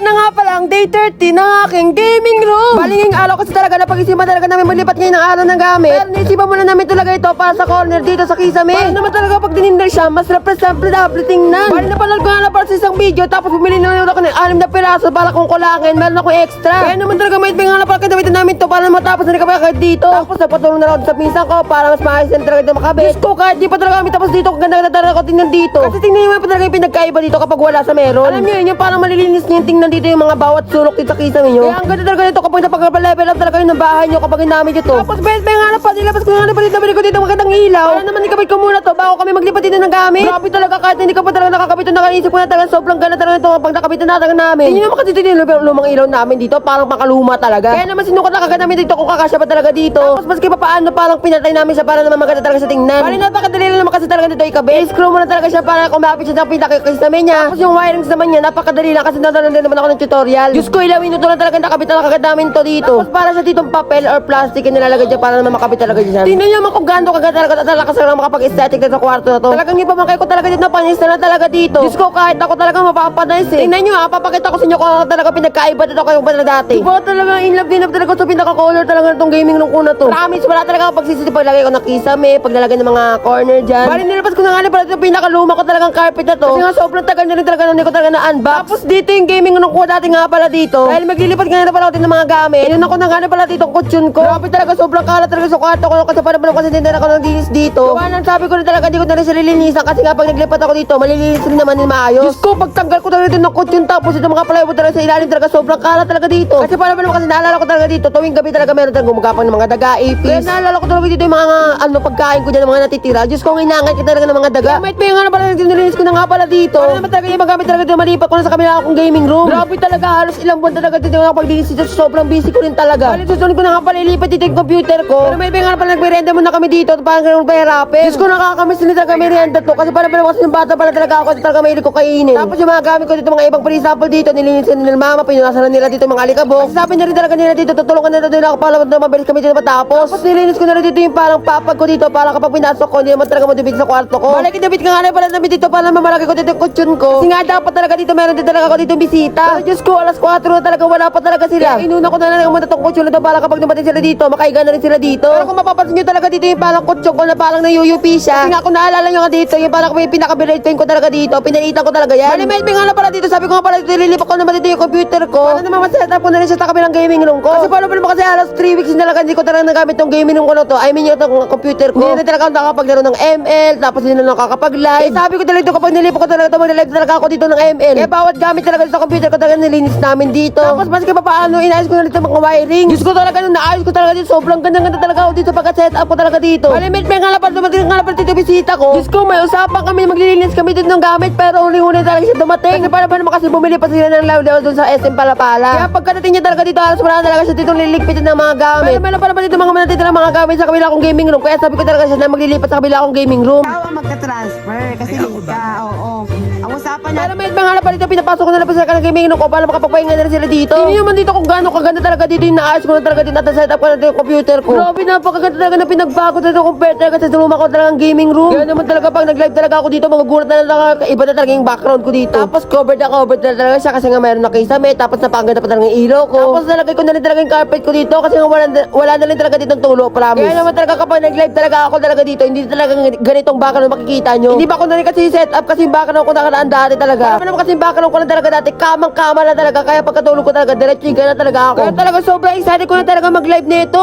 na nga pala ang day 30 ng aking gaming room. Balinging araw kasi talaga napag-isipan talaga namin maglipat ngayon ng araw ng gamit. Pero naisipan muna namin talaga ito para sa corner dito sa Kisame. Para naman talaga pag dinindal siya, mas representable tingnan. Bali napanood ko nga na para sa isang video, tapos bumili na ako ng 6 na piraso para kung kulangin, meron akong extra. Kaya naman talaga may nga na pala kadawitan namin to para matapos na rin kami agad dito. Tapos napatulong na ako sa pinsan ko para mas maayos na talaga dito makabit. Diyos ko, kahit di pa talaga kami tapos dito, kung ganda talaga ako tingnan dito. Kasi tingnan naman pa talaga yung pinagkaiba dito kapag wala sa meron. Alam niyo yun, yung parang malilinis niyo yung tingnan dito yung mga bawat sulok dito sa Kisame nyo. Kaya ang ganda talaga dito kapag napag-level up talaga yung ng bahay nyo kapag ginamit nyo to. Tapos best may nga na pa, nilabas ko nga na pa dito, bili ko dito magandang ilaw. Para naman ikabit ko muna to bago kami maglipat dito ng gamit. Grabe talaga kahit hindi ka pa talaga nakakabit na nakaisip ko na talaga sobrang ganda talaga ito pag nakabit na talaga namin. Hindi naman kasi dito yung lumang ilaw namin dito, parang makaluma talaga. Kaya naman sinukat na kagad namin dito kung kakasya pa talaga dito. Tapos maski pa paano parang pinatay namin siya para naman maganda talaga sa tingnan. Bali napakadali lang naman kasi talaga dito ikabit. Screw mo na talaga siya para kumapit siya sa pinakakisame niya. Tapos yung wirings naman niya napakadali lang kasi nanonood din naman ako ng tutorial. Diyos ko, ilang minuto na talaga nakabit na kagad namin to dito. Tapos para siya ditong papel or plastic yung nilalagay dyan para naman makabit talaga dyan. Tingnan niyo naman kung gaano kagad talaga kasi lang makapag-aesthetic na sa kwarto na to. Talagang yung pamangkay ko talaga dito na panis na talaga dito. Diyos ko, kahit ako talaga mapapanice eh. Tingnan niyo papakita ko sa inyo kung ano talaga pinagkaiba dito kayong ba na dati. Diba talaga in love din talaga sa pinaka-color talaga nitong gaming room ko na to. Promise, wala talaga ako pagsisisi paglagay ko ng Kisame, paglalagay ng mga corner dyan. Bali nilabas ko na nga pala ito pinaka-luma ko talagang carpet na to. Kasi nga sobrang tagal na rin talaga nung hindi ko talaga na-unbox. Tapos dito yung gaming room ko dati nga pala dito. Dahil maglilipat nga na pala ako din ng mga gamit. Yun ako na nga pala dito ang kutsyon ko. Grabe talaga sobrang kalat talaga sa kwarto ko. Kasi pa naman kasi hindi na ako naglinis dito. Gawa nang sabi ko na talaga hindi ko na rin siya lilinisan. Kasi nga pag naglipat ako dito, malilinis rin naman yung maayos. Diyos ko, pagtanggal ko talaga dito ng kutsyon. Tapos ito mga plywood talaga sa ilalim talaga sobrang kalat talaga dito. Kasi pa naman kasi naalala ko talaga dito. Tuwing gabi talaga meron talaga gumagapang ng mga daga, apis. Kaya naalala ko talaga dito yung mga pagkain ko dyan ng mga natitira. Diyos ko, inangay ka talaga ng mga daga. Kaya may nga na pala nilinis ko na nga pala dito. Para naman talaga yung magamit talaga dito malipat ko na sa kabila akong gaming room. Grabe talaga, halos ilang buwan talaga dito yung paglinis dito. Sobrang busy ko rin talaga. Bali susunod ko na nga pala ilipat dito yung computer ko. Pero may nga na pala nagmerenda muna kami dito. Parang ganun pahirapin. Diyos ko, nakakamiss din talaga merienda to. Kasi para kasi yung bata pala talaga ako. Talaga may ko kainin. Tapos yung mga gamit ko dito, mga ibang for example dito, nilinisin nila mama, pinunasan nila dito mga alikabok. Sabi na rin talaga nila dito, tutulungan na rin ako para mabilis kami dito matapos. Tapos nilinis ko na rin dito yung parang papag ko dito para kapag pinasok ko, hindi naman talaga madubit sa kwarto ko. Balik kinabit ka nga na pala namin dito para mamalaki ko dito yung kutsyon ko. Kasi nga dapat talaga dito meron din talaga ako dito bisita. Pero Diyos ko, alas 4 na talaga wala pa talaga sila. Kaya inuna ko na lang muna itong kutsyon na to para kapag nabatin sila dito, makaiga na rin sila dito. Pero kung mapapansin nyo talaga dito yung parang kutsyon ko na parang nayuyupi siya. Kasi nga kung naalala nyo nga dito, yung parang may pinaka-bilate ko talaga dito, pinalitan ko talaga yan. Bali may nga na pala dito, sabi ko nga pala dito, ililipat ko naman dito yung computer ko. Para naman ma-set up ko na rin siya sa kabilang gaming room ko. Kasi paano pa naman kasi alas 3 weeks na talaga hindi ko talaga nagamit tong gaming room ko na to. I mean yung computer ko. Hindi na talaga ako nakakapaglaro ng ML, tapos hindi na nakakapag-live. Sabi ko talaga dito kapag nilipat ko talaga ito, mag-live talaga ako dito ng ML. Kaya bawat gamit talaga sa computer ko talaga nilinis namin dito. Tapos maski pa paano, inayos ko na dito mga wiring. Diyos ko talaga nung naayos ko talaga dito, sobrang ganda-ganda talaga ako dito pagka-set up ko talaga dito. Bali, may nga lang pala dumating nga lang pala dito bisita ko. Diyos ko, may usapan kami, maglilinis kami dito ng gamit, pero huli-huli talaga siya dumating. Kasi para naman kasi bumili pa sila ng lawlaw doon sa SM Palapala. Kaya pagkadating niya talaga dito, halos wala talaga siya dito liligpitin ng mga gamit. Pero meron pa naman dito mga natitira ng mga gamit sa kabila kong gaming room. Kaya sabi ko talaga siya na maglilipat sa kabila akong gaming room. Ikaw ang magka-transfer kasi ka, oo. Ang usapan niya, Pero may mga na pala dito, pinapasok ko na lang pa sila ng gaming room ko para makapagpahinga na rin sila dito. Hindi naman dito kung gaano kaganda talaga dito yung naayos ko na talaga dito at set up ko na dito yung computer ko. Grabe, napakaganda talaga na pinagbago dito compared talaga sa luma ko talagang gaming room. Kaya naman talaga pag nag-live talaga ako dito, magugulat na talaga, iba na talaga yung background ko dito. Tapos covered na talaga siya kasi nga meron na Kisame, tapos napakaganda pa talaga yung ilaw ko. Tapos nalagay ko na rin talaga yung carpet ko dito kasi nga wala na rin talaga ditong tulo, promise. Kaya naman talaga kapag nag-live talaga ako talaga dito, hindi talaga ganitong background makikita nyo. Hindi ba ko na rin kasi set up kasi yung background ko nakalaan dati talaga. Kaya naman kasi yung background ko na talaga dati, kamang-kama na talaga. Kaya pagkatulog ko talaga, diretso na talaga ako. Kaya talaga sobrang excited ko na talaga mag-live nito.